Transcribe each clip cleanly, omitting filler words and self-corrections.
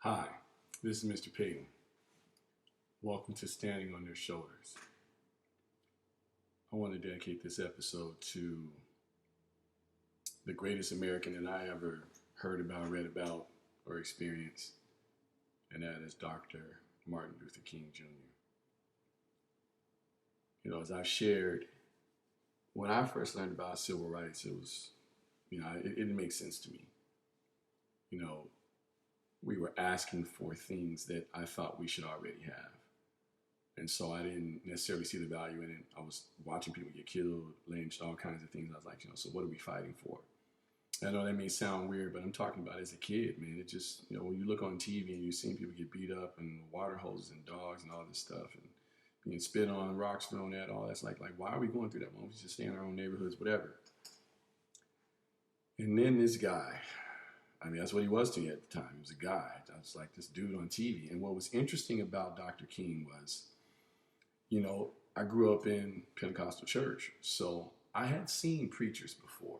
Hi, this is Mr. Payton. Welcome to Standing on Their Shoulders. I want to dedicate this episode to the greatest American that I ever heard about, read about, or experienced, and that is Dr. Martin Luther King Jr. As I've shared, when I first learned about civil rights, it didn't make sense to me. You know, we were asking for things that I thought we should already have. And so I didn't necessarily see the value in it. I was watching people get killed, lynched, all kinds of things. I was like, so what are we fighting for? I know that may sound weird, but I'm talking about as a kid, man. It just, when you look on TV and you're seeing people get beat up and water hoses and dogs and all this stuff and being spit on, rocks thrown at, all that's like why are we going through that? Why don't we just stay in our own neighborhoods, whatever. And then this guy, that's what he was to me at the time. He was a guy. I was like this dude on TV. And what was interesting about Dr. King was, I grew up in Pentecostal church, so I had seen preachers before.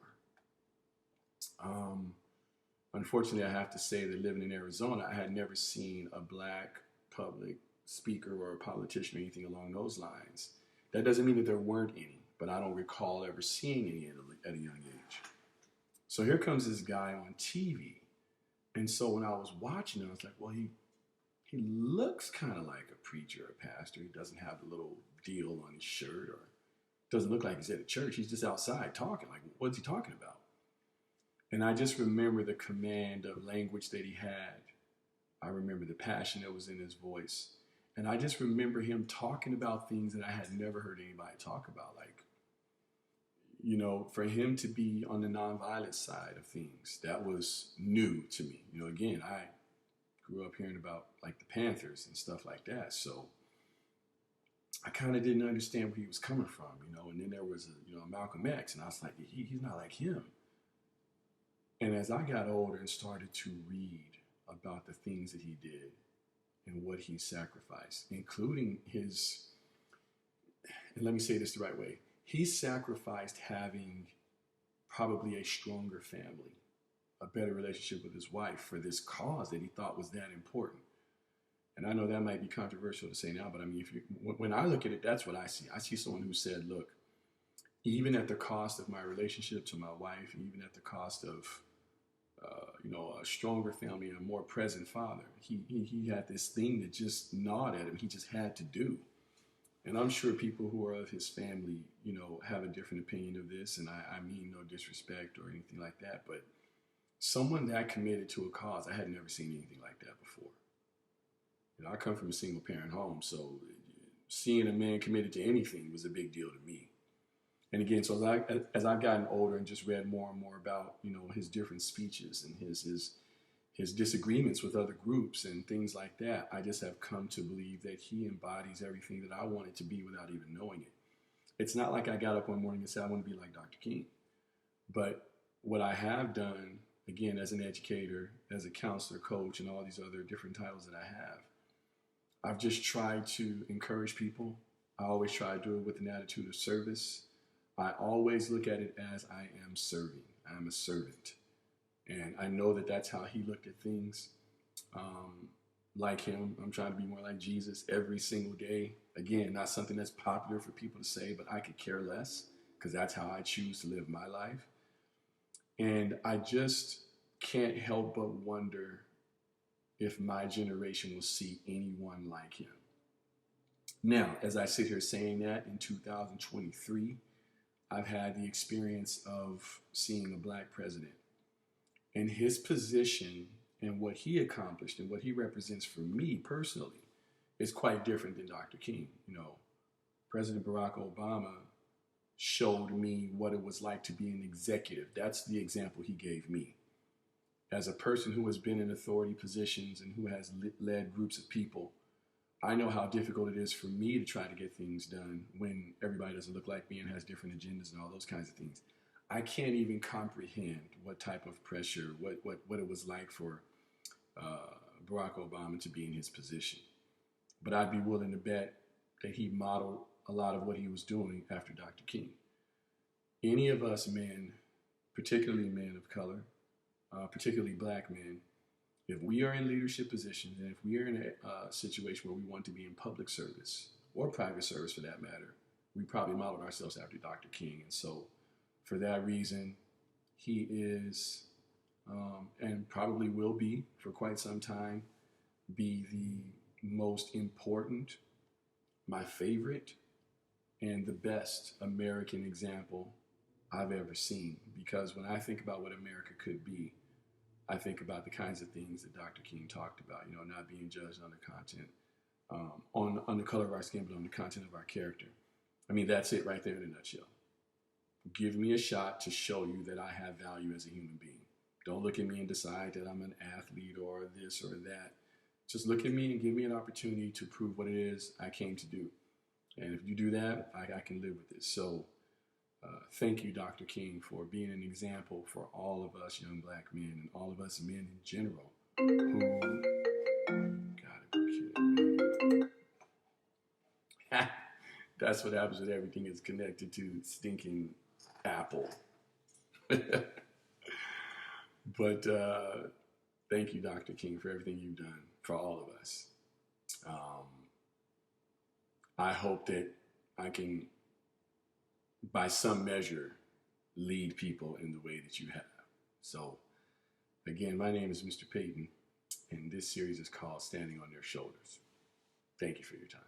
Unfortunately, I have to say that living in Arizona, I had never seen a black public speaker or a politician or anything along those lines. That doesn't mean that there weren't any, but I don't recall ever seeing any at a young age. So here comes this guy on TV. And so when I was watching him, I was like, well, he looks kind of like a preacher or a pastor. He doesn't have the little deal on his shirt, or doesn't look like he's at a church. He's just outside talking. Like, what's he talking about? And I just remember the command of language that he had. I remember the passion that was in his voice. And I just remember him talking about things that I had never heard anybody talk about. Like, for him to be on the nonviolent side of things, that was new to me. Again, I grew up hearing about like the Panthers and stuff like that. So I kind of didn't understand where he was coming from, and then there was Malcolm X, and I was like, he's not like him. And as I got older and started to read about the things that he did and what he sacrificed, including and let me say this the right way, he sacrificed having probably a stronger family, a better relationship with his wife for this cause that he thought was that important. And I know that might be controversial to say now, but when I look at it, that's what I see. I see someone who said, look, even at the cost of my relationship to my wife, even at the cost of, a stronger family and a more present father, he had this thing that just gnawed at him. He just had to do. And I'm sure people who are of his family, have a different opinion of this. And I mean no disrespect or anything like that. But someone that committed to a cause, I had never seen anything like that before. I come from a single parent home, so seeing a man committed to anything was a big deal to me. And again, so as I've gotten older and just read more and more about, his different speeches and his disagreements with other groups and things like that, I just have come to believe that he embodies everything that I wanted to be without even knowing it. It's not like I got up one morning and said, I want to be like Dr. King. But what I have done, again, as an educator, as a counselor, coach, and all these other different titles that I have, I've just tried to encourage people. I always try to do it with an attitude of service. I always look at it as I am serving. I am a servant. And I know that that's how he looked at things. Like him, I'm trying to be more like Jesus every single day. Again, not something that's popular for people to say, but I could care less because that's how I choose to live my life. And I just can't help but wonder if my generation will see anyone like him. Now, as I sit here saying that in 2023, I've had the experience of seeing a black president. And his position and what he accomplished and what he represents for me personally is quite different than Dr. King. President Barack Obama showed me what it was like to be an executive. That's the example he gave me. As a person who has been in authority positions and who has led groups of people, I know how difficult it is for me to try to get things done when everybody doesn't look like me and has different agendas and all those kinds of things. I can't even comprehend what type of pressure, what it was like for Barack Obama to be in his position. But I'd be willing to bet that he modeled a lot of what he was doing after Dr. King. Any of us men, particularly men of color, particularly black men, If we are in leadership positions, and if we are in a situation where we want to be in public service or private service for that matter, we probably modeled ourselves after Dr. King. And so for that reason, he is, and probably will be for quite some time, be the most important, my favorite, and the best American example I've ever seen. Because when I think about what America could be, I think about the kinds of things that Dr. King talked about, you know, not being judged on the content, on the color of our skin, but on the content of our character. I mean, that's it right there in a nutshell. Give me a shot to show you that I have value as a human being. Don't look at me and decide that I'm an athlete or this or that. Just look at me and give me an opportunity to prove what it is I came to do. And if you do that, I can live with it. So thank you, Dr. King, for being an example for all of us young black men and all of us men in general who, gotta be kidding me. That's what happens when everything is connected to stinking Apple. But thank you, Dr. King, for everything you've done for all of us. I hope that I can, by some measure, lead people in the way that you have. So, again, my name is Mr. Payton, and this series is called Standing on Their Shoulders. Thank you for your time.